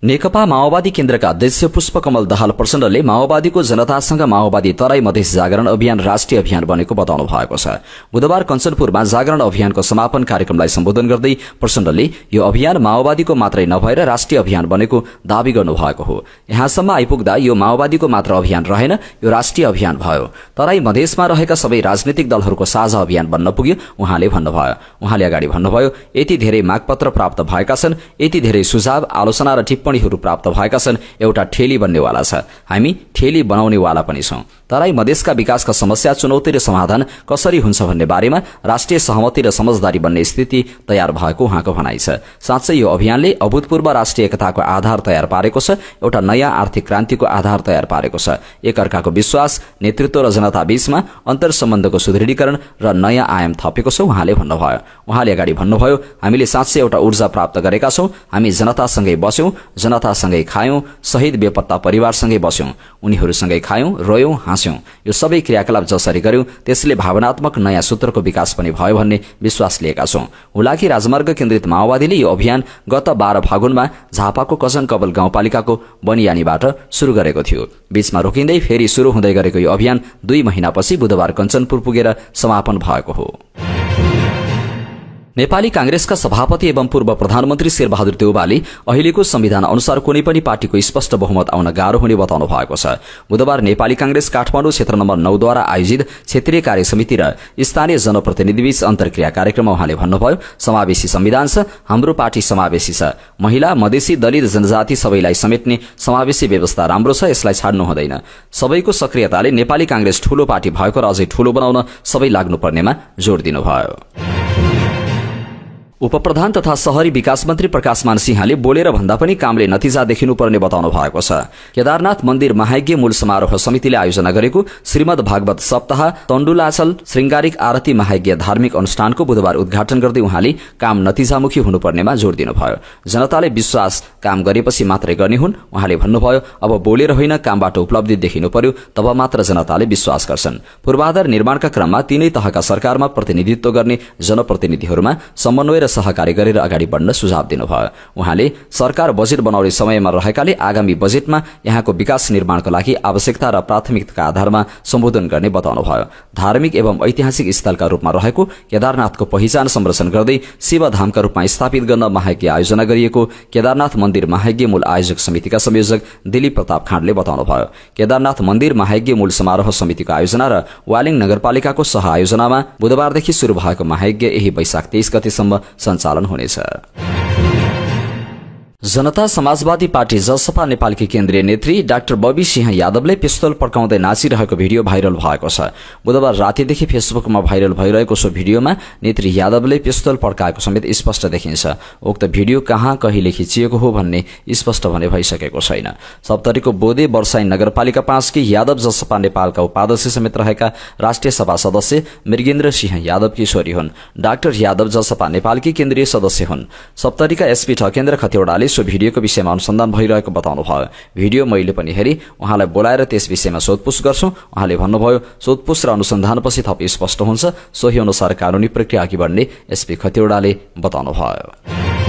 नेकपा माओवादी केन्द्रका अध्यक्ष पुष्पकमल दाहाल प्रचण्डले माओवादीको जनतासँग माओवादी तराई मधेस जागरण अभियान राष्ट्रिय अभियान बनेको बताउनु भएको छ। बुधबार कञ्चनपुरमा जागरण अभियानको समापन कार्यक्रमलाई सम्बोधन गर्दै प्रचण्डले यो अभियान माओवादीको मात्रै नभएर राष्ट्रिय अभियान बनेको दावी गर्नुभएको हो। यहाँसम्म आइपुग्दा यो माओवादीको मात्र अभियान रहेन, यो राष्ट्रिय अभियान भयो। तराई मधेसमा रहेका सबै राजनीतिक दलहरूको साझा अभियान बन्न पुग्यो उहाँले भन्नुभयो। उहाँले अगाडि भन्नुभयो, यति धेरै मागपत्र प्राप्त भएका छन्, यति धेरै सुझाव आलोचना र टिप्पणीहरू प्राप्त भएका छन्, एउटा ठेली बन्नेवाला छ। हामी ठेली बनाउनेवाला पनि छौं। तराई मधेसका विकासका समस्या, चुनौती र समाधान कसरी हुन्छ भन्ने बारेमा राष्ट्रिय सहमति र समझदारी बन्ने स्थिति तयार भएको उहाँको भनाइ छ। साँच्चै यो अभियानले अभूतपूर्व राष्ट्रिय एकताको आधार तयार पारेको छ, एउटा नयाँ आर्थिक क्रान्तिको आधार तयार पारेको छ। एकअर्काको विश्वास, नेतृत्व र जनता बीचमा अन्तर सम्बन्धको सुदृढीकरण र नयाँ आयाम थपेको छ उहाँले भन्नुभयो। उहाँले अगाडि भन्नुभयो, हामीले साँच्चै एउटा ऊर्जा प्राप्त गरेका छौं। हामी जनतासँगै बस्यौं, जनतासँगै खायौं, शहीद बेपत्ता परिवारसँगै बस्यौं, उनीहरूसँगै खायौं, रोयौं, हाँस्यौं। यो सबै क्रियाकलाप जसरी गर्यौं त्यसले भावनात्मक नयाँ सूत्रको विकास पनि भयो भन्ने विश्वास लिएका छौं। हुलाकी राजमार्ग केन्द्रित माओवादीले यो अभियान गत 12 फागुनमा झापाको कजन कबल गाउँपालिकाको बनियानीबाट शुरू गरेको थियो। बीचमा रोकिँदै फेरि शुरू हुँदै गरेको यो अभियान 2 महिनापछि बुधबार कञ्चनपुर पुगेर समापन भएको हो। नेपाली कांग्रेसका सभापति एवं पूर्व प्रधानमन्त्री शेरबहादुर देउवाले अहिलेको संविधान अनुसार कुनै पनि पार्टीको स्पष्ट बहुमत आउन गाह्रो हुने बताउनु भएको छ। बुधबार नेपाली कांग्रेस काठमाडौँ क्षेत्र नम्बर 9 द्वारा आयोजित क्षेत्रीय कार्य समिति र स्थानीय जनप्रतिनिधिबीच अन्तर्क्रिया कार्यक्रममा उहाँले भन्नुभयो, समावेशी संविधान छ, हाम्रो पार्टी समावेशी छ, महिला, मधेसी, दलित, जनजाति सबैलाई समेट्ने समावेशी व्यवस्था राम्रो छ, यसलाई छाड्नु हुँदैन। सबैको सक्रियताले नेपाली कांग्रेस ठूलो पार्टी भएको र अझै ठूलो बनाउन सबै लाग्नुपर्नेमा जोड़ दिनुभयो। उपप्रधान तथा शहरी विकास मन्त्री प्रकाशमान सिंहले बोलेर भन्दा पनि कामले नतिजा देखिनुपर्ने बताउनु भएको छ। केदारनाथ मन्दिर महायज्ञ मूल समारोह समितिले आयोजना गरेको श्रीमद् भागवत सप्ताह तण्डुलाचल श्रृंगारिक आरती महायज्ञ धार्मिक अनुष्ठानको बुधबार उद्घाटन गर्दै उहाँले काम नतिजामुखी हुनुपर्नेमा जोड़ दिनुभयो। जनताले विश्वास काम गरेपछि मात्रै गर्ने हुन्। उहाँले भन्नुभयो, अब बोलेर होइन कामबाट उपलब्धि देखिनु पर्यो, तब मात्र जनताले विश्वास गर्छन्। पूर्वाधार निर्माणका क्रममा तीनै तहका सरकारमा प्रतिनिधित्व गर्ने जनप्रतिनिधिहरूमा समन्वय सहकारी गरेर अगाडि बढ्न सुझाव दिनुभयो। उहाँले सरकार बजेट बनाउने समयमा रहेकाले आगामी बजेटमा यहाँको विकास निर्माणको लागि आवश्यकता र प्राथमिकताका आधारमा सम्बोधन गर्ने बताउनुभयो। धार्मिक एवं ऐतिहासिक स्थलका रूपमा रहेको केदारनाथको पहिचान संरक्षण गर्दै शिवधामका रूपमा स्थापित गर्न महायज्ञ आयोजना गरिएको केदारनाथ मन्दिर महायज्ञ मूल आयोजक समितिका संयोजक दिलीप प्रताप खाँडले बताउनुभयो। केदारनाथ मन्दिर महायज्ञ मूल समारोह समितिको आयोजना र वालिङ नगरपालिकाको सह आयोजनामा बुधबारदेखि शुरू भएको महायज्ञ यही वैशाख 23 गतेसम्म सञ्चालन हुनेछ। जनता समाजवादी पार्टी जसपा नेपालकी केन्द्रीय नेत्री डाक्टर बबी सिंह यादवले पिस्तोल पड्काउँदै नाचिरहेको भिडियो भाइरल भएको छ। बुधबार रातिदेखि फेसबुकमा भाइरल भइरहेको सो भिडियोमा नेत्री यादवले पिस्तोल पड्काएको समेत स्पष्ट देखिन्छ। उक्त भिडियो कहाँ कहिले खिचिएको हो भन्ने स्पष्ट भने भइसकेको छैन। सप्तरीको बोदे वर्षाई नगरपालिका 5 की यादव जसपा नेपालका उपाध्यक्ष समेत रहेका राष्ट्रिय सभा सदस्य मृगेन्द्र सिंह यादवकी छोरी हुन्। डाक्टर यादव जसपा नेपालकी केन्द्रीय सदस्य हुन्। सप्तरीका एसपी ठकेन्द्र खतिवड़ाले सो भिडियोको विषयमा अनुसन्धान भइरहेको बताउनुभयो। भिडियो मैले पनि हेरी उहाँलाई बोलाएर त्यस विषयमा सोधपुछ गर्छु। उहाँले भन्नुभयो, सोधपुछ र अनुसन्धानपछि थप स्पष्ट हुन्छ, सोही अनुसार कानूनी प्रक्रिया अघि बढ्ने एसपी खतिवड़ाले बताउनुभयो।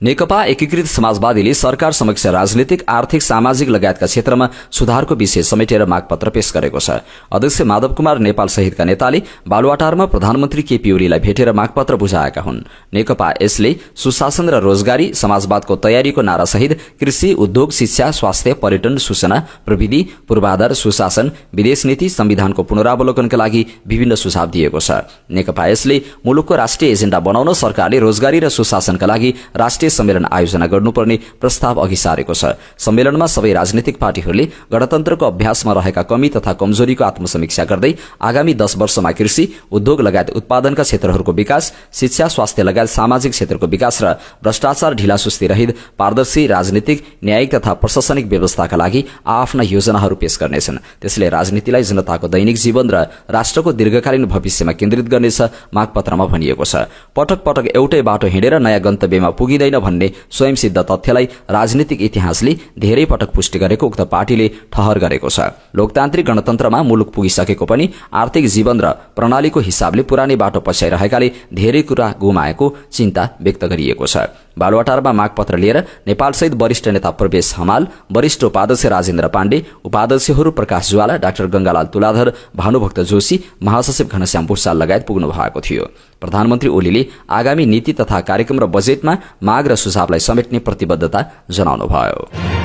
नेकपा एकीकृत समाजवादीले सरकार समक्ष राजनीतिक, आर्थिक, सामाजिक लगायतका क्षेत्रमा सुधारको विषय समेटेर मागपत्र पेश गरेको छ। अध्यक्ष माधव कुमार नेपाल सहितका नेताले बालुवाटारमा प्रधानमन्त्री केपी ओलीलाई भेटेर मागपत्र बुझाएका हुन्। नेकपा यसले सुशासन र रोजगारी, समाजवादको तयारीको नारासहित कृषि, उद्योग, शिक्षा, स्वास्थ्य, पर्यटन, सूचना प्रविधि, पूर्वाधार, सुशासन, विदेश नीति, संविधानको पुनरावलोकनका लागि विभिन्न सुझाव दिएको छ। नेकपा यसले मुलुकको राष्ट्रिय एजेण्डा बनाउन सरकारले रोजगारी र सुशासनका लागि राष्ट्रिय सम्मेलन आयोजना गर्नुपर्ने प्रस्ताव अघि सारेको छ। सम्मेलनमा सबै राजनीतिक पार्टीहरूले गणतन्त्रको अभ्यासमा रहेका कमी तथा कमजोरीको आत्मसमीक्षा गर्दै आगामी 10 वर्षमा कृषि, उद्योग लगायत उत्पादनका क्षेत्रहरूको विकास, शिक्षा, स्वास्थ्य लगायत सामाजिक क्षेत्रको विकास र भ्रष्टाचार ढिलासुस्ती रहित पारदर्शी राजनीतिक, न्यायिक तथा प्रशासनिक व्यवस्थाका लागि आफ्ना योजनाहरू पेश गर्नेछन्। त्यसले राजनीतिलाई जनताको दैनिक जीवन र राष्ट्रको दीर्घकालीन भविष्यमा केन्द्रित गर्नेछ मागपत्रमा भनिएको छ। पटक पटक एउटै बाटो हिँडेर नयाँ गन्तव्यमा पुगिँदैन भन्ने स्वयंसिद्ध तथ्यलाई राजनीतिक इतिहासले धेरै पटक पुष्टि गरेको उक्त पार्टीले ठहर गरेको छ। लोकतान्त्रिक गणतन्त्रमा मुलुक पुगिसकेको पनि आर्थिक जीवन र प्रणालीको हिसाबले पुरानै बाटो पछ्याइरहेकाले धेरै कुरा गुमाएको चिन्ता व्यक्त गरिएको छ। बालुवाटारमा मागपत्र लिएर नेपालसहित वरिष्ठ नेता प्रवेश हमाल, वरिष्ठ उपाध्यक्ष राजेन्द्र पाण्डे, उपाध्यक्षहरू प्रकाश ज्वाला, डाक्टर गंगालाल तुलाधर, भानुभक्त जोशी, महासचिव घनश्याम भूषाल लगायत पुग्नु भएको थियो। प्रधानमन्त्री ओलीले आगामी नीति तथा कार्यक्रम र बजेटमा माग र सुझावलाई समेट्ने प्रतिबद्धता जनाउनुभयो।